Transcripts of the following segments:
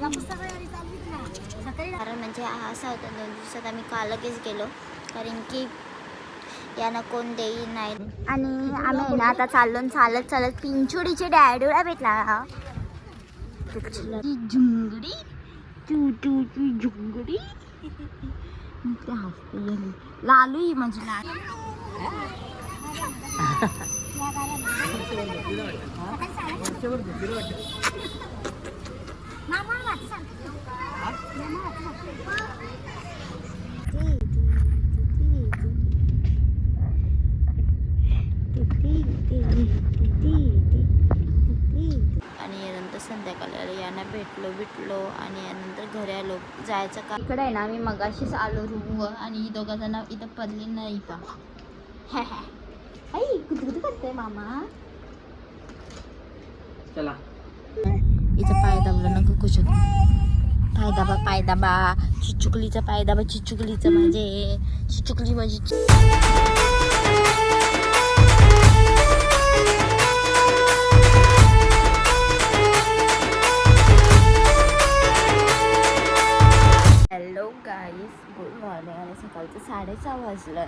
कारण म्हणजे असा होता 2 दिवसात आम्ही कालच गेलो कारण की यांना कोण देई नाही. आणि आम्ही ना आता चालत पिंचुडीचे डॅडूला भेटला. झुंगडी झुंगडी लालू ही म्हणजे आणि यानंतर संध्याकाळी यांना भेटलो आणि यानंतर घरी आलो. जायचं का इकडे आहे ना, मी मगाशीच आलो रूमवर आणि दोघा जण इथं पडली नाही का. आई कुठे करते मामा. चला इथं पाय दाबलं नको कुशल. पाय दाबा चिचुकलीचा पाय दाबा. चिचुकलीचं म्हणजे चिचुकली माझी. हॅलो गाईस, गुड मॉर्निंग. आणि सकाळचं 6:30 वाजलं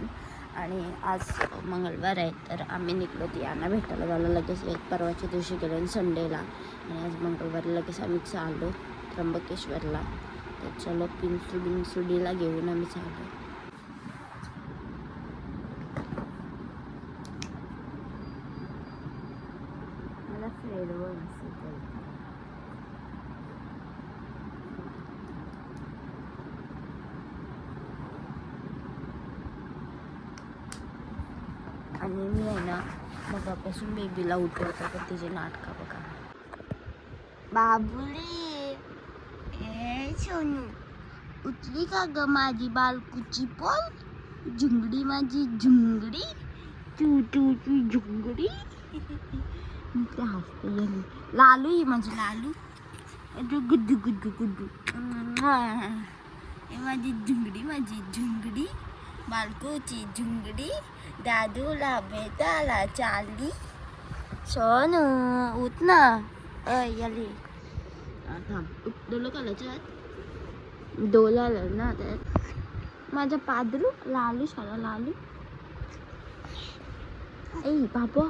आणि आज मंगळवार आहे तर आम्ही निघलो ती यांना भेटायला जायला. लगेच परवाच्या दिवशी गेलो संडेला आणि आज मंगळवारी लगेच आम्ही चाललो त्र्यंबकेश्वरला. तर चलो बिनसुडीला घेऊन आम्ही चाललो. मला फ्रेडवर असेल आणि मी आहे ना मगापासून बेबीला उठवतो तर तिचे नाटकं बघा. बाबुले ए सोनू उठली का ग माझी बालकुची पण. झुंगडी माझी झुंगडी झुंगडी. हसते लालू ही म्हणजे लालू गुड्डू गुड्डू गुड्डू. माझी झुंगडी बालकोची झुंगडी. दादूला भेटायला चालली. सोनू उठ ना. याली थांब डोलं कालाच्यात डोलालं ना त्यात माझा पादरू लालू शाला लालू. ऐ बाबा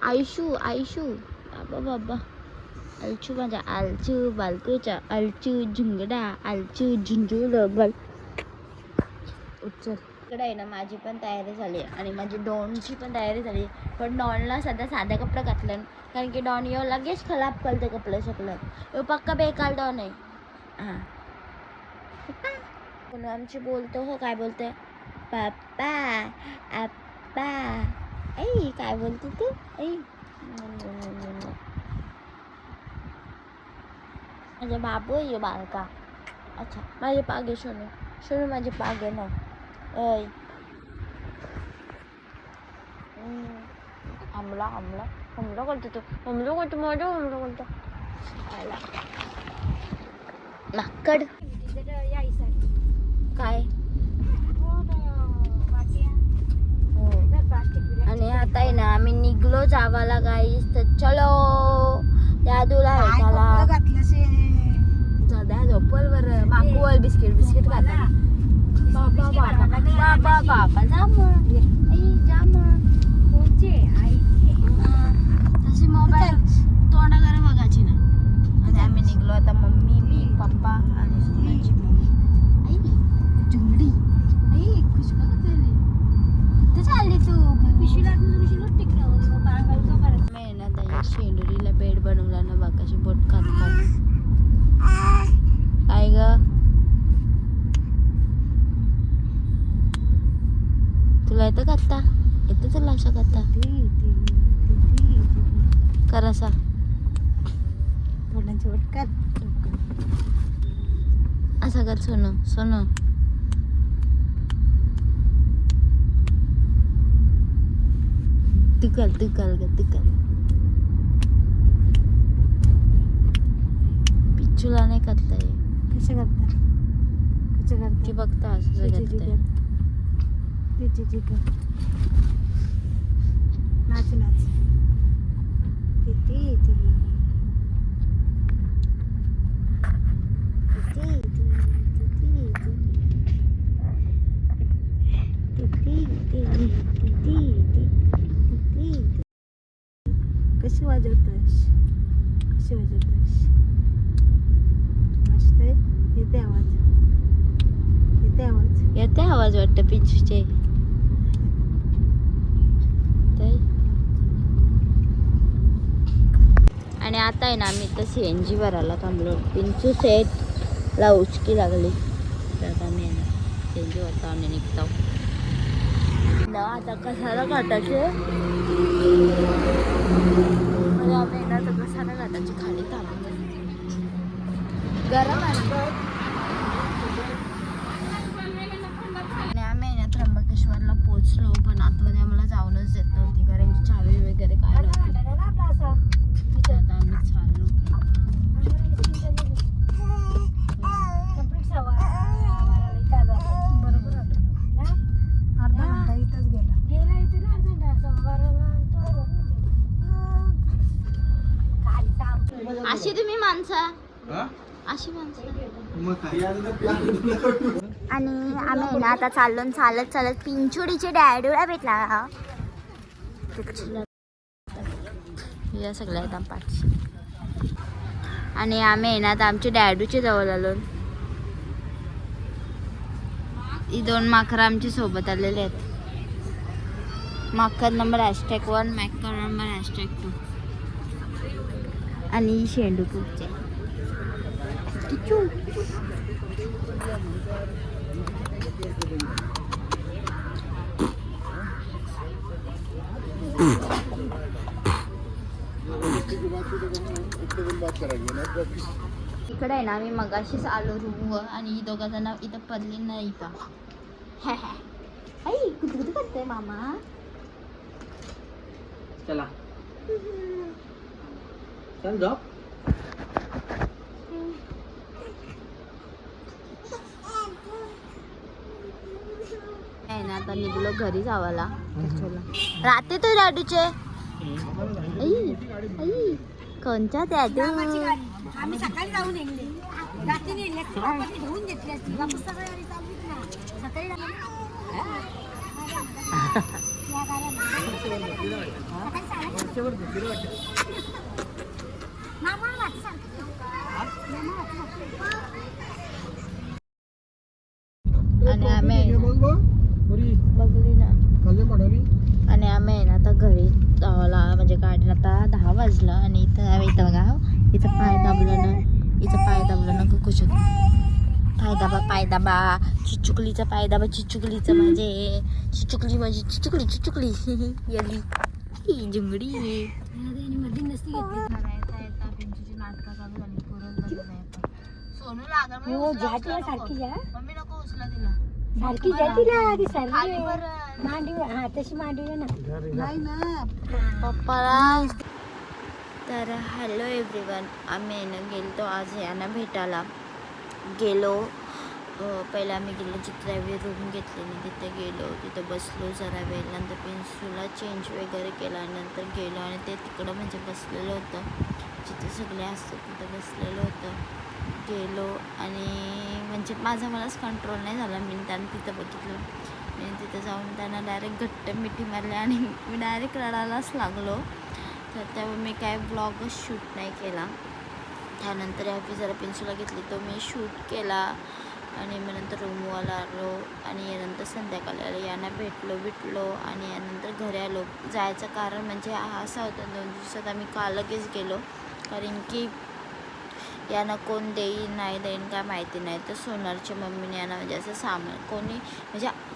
आयशू बाबा अलचू माझा आलचू बालकोचा अलचू झुंगडा अलचू झुंजूळ बल. उचल इकडे आहे ना. माझी पण तयारी झाली आणि माझी डॉनची पण तयारी झाली. पण डॉनला सध्या साधा कपडा घातलं कारण की डॉन येऊ लगेच खराब करते कपडे सगळं. यो पक्का बेकार डॉन आहे. हां पण आमची बोलतो हो काय बोलते पप्पा आप्पा. ऐ काय बोलते तू. ऐ माझा बाबू आहे बाळका. अच्छा माझे पागे सोनू माझे पागे ना. ऐ हमला करतो तो. हमला करतो माकड काय. आणि आता आहे ना आम्ही निघलो जावाला गाईस. तर चलो दादूला भेटायला. झोपल बरं माकूवल बिस्किट खाता. बाबा जा तशी मोबाईल तोंडाकडे बघायची ना. आणि आम्ही निघलो आता. मम्मी मी पप्पा आणि सोनाची मम्मी. आई झुंगडी आई खुश बघत ते चालली तू पिशवीला मी ना त्या शेंडुरीला बेड बनवला ना बाकाशी बोट खात काय ग. तुला येतं करता येतं तुला असं करता कर असा बोटांची बोट कर असं कर. सोनू तू कर पिच्चूला नाही करता ये. कसं करता बघता असं करता. नाच कशी वाजवतोस कशी वाजवतोस मस्त आहे. येते आवाज येते आवाज येते आवाज वाटतं पिंचूचे. आणि आता आहे ना आम्ही तर CNG भरायला थांबलो. पिंचू सेट ला उचकी लागली तर आता आम्ही आहे ना CNG भरतो आणि निघतो ना. आता कसाला घाटाचे म्हणजे आम्ही ना तर कसाला घाटाची खाली थांबलो. गरम आहे आणि आम्ही ना त्र्यंबकेश्वरला पोहोचलो पण आतमध्ये आम्हाला जाऊनच देत नव्हती कारण की चावी वगैरे काय नव्हती. आता आम्ही चाललो. अर्धा घंटा इथंच गेला अशी तुम्ही माणसं अशी माणसं. आणि आम्ही ना आता चाललो चालत चालत पिंचुडीचे डॅडूला भेटला. या सगळ्या एकदम पाठ आणि आम्ही ना आता आमच्या डॅडूच्या जवळ आलो. ही 2 माकरं आमच्या सोबत आलेले आहेत. माकर नंबर #1 माकर नंबर #2 आणि शेंडूपूरचे इकडे आहे ना मी मगाशीच आलो रूमवर आणि ही 2 जण इथं पडली नाही का. आई कुठे करते मामा. चला चल जाओ. आहे ना आता निघलो घरी जावाला. राहते तो डॅडूचे आई आई कोणच्या डॅडू. आम्ही सकाळी जाऊन येले रात्री नेले घेऊन घेतली असती वापस सकाळी सकाळी आणि आम्ही बघली ना आणि आम्ही आहे ना आता घरी जावाला म्हणजे गाडीला आता 10 वाजलं आणि इथं आम्ही इथं बघा इथं पाय दाबलं ना कुकुच पाय दाबा चिचुकलीचा पाय दाबा चिचुकलीचं माझे चिचुकली माझी चिचुकली यली ही जुंगडी मध्ये नसती येता पिंचूची नाटकं चालू झाली. सोनू लागल हो जातीला सारखी जा मम्मी नको उचला तिला सारखी जातीला ती खाली सारखी बरं. मांडवी हा तशी मांडवी ना नाही ना पप्पाला. तर हॅलो एव्हरीवन आम्ही ना गेलो आज यांना भेटायला गेलो. पहिला आम्ही गेलो चित्रावी रूम घेतलेली तिथे गेलो तिथं बसलो जरा वेळ. नंतर पेन्सिलला चेंज वगैरे केला नंतर गेलो आणि ते तिकडं म्हणजे बसलेलं होतं जिथे सगळे असतात तिथं बसलेलं होतं. गेलो आणि म्हणजे मलाच कंट्रोल नाही झाला. मी त्यांना तिथं बघितलं मी तिथं जाऊन त्यांना डायरेक्ट घट्ट मिठी मारली आणि मी डायरेक्ट रडायलाच लागलो. तर तेव्हा मी काय ब्लॉगच शूट नाही केला. त्यानंतर ह्यापी जरा पेन्सिलला घेतली तो मी शूट केला आणि मग नंतर रूमवाला आलो आणि यानंतर संध्याकाळी आलो यांना भेटलो आणि यानंतर घरी आलो. जायचं कारण म्हणजे असं होतं 2 दिवसात आम्ही लगेच गेलो कारण की यांना कोण देईन नाही देईन काय माहिती नाही. तर सोनारच्या मम्मीने यांना म्हणजे असं सामान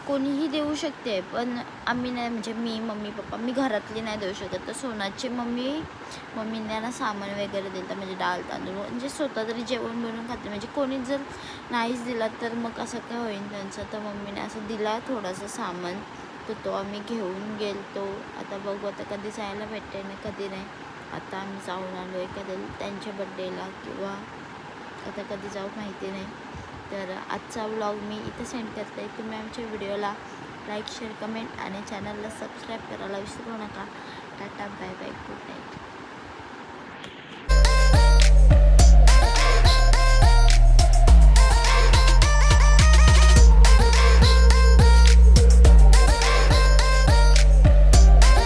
कोणीही देऊ शकते पण आम्ही नाही म्हणजे मी मम्मी पप्पा मी घरातली नाही देऊ शकत. तर सोनारची मम्मीने यांना सामान वगैरे दिलं म्हणजे डाळ तांदूळ म्हणजे स्वतः तरी जेवण बनवून खाते म्हणजे कोणी जर नाहीच दिला तर मग असं काय होईल त्यांचं. तर मम्मीने असं दिला थोडंसं सामान तर तो आम्ही घेऊन गेलतो. आता बघू आता कधी जायला भेटते ना कधी नाही. आता आम्ही जाऊन आलो एखाद्या त्यांच्या बड्डेला किंवा आता कधी जाऊ माहिती नाही. तर आजचा व्लॉग मी इथं सेंड करते. तुम्ही आमच्या व्हिडिओला लाईक शेअर कमेंट आणि चॅनलला सबस्क्राईब करायला विसरू नका. Tata bye bye good night.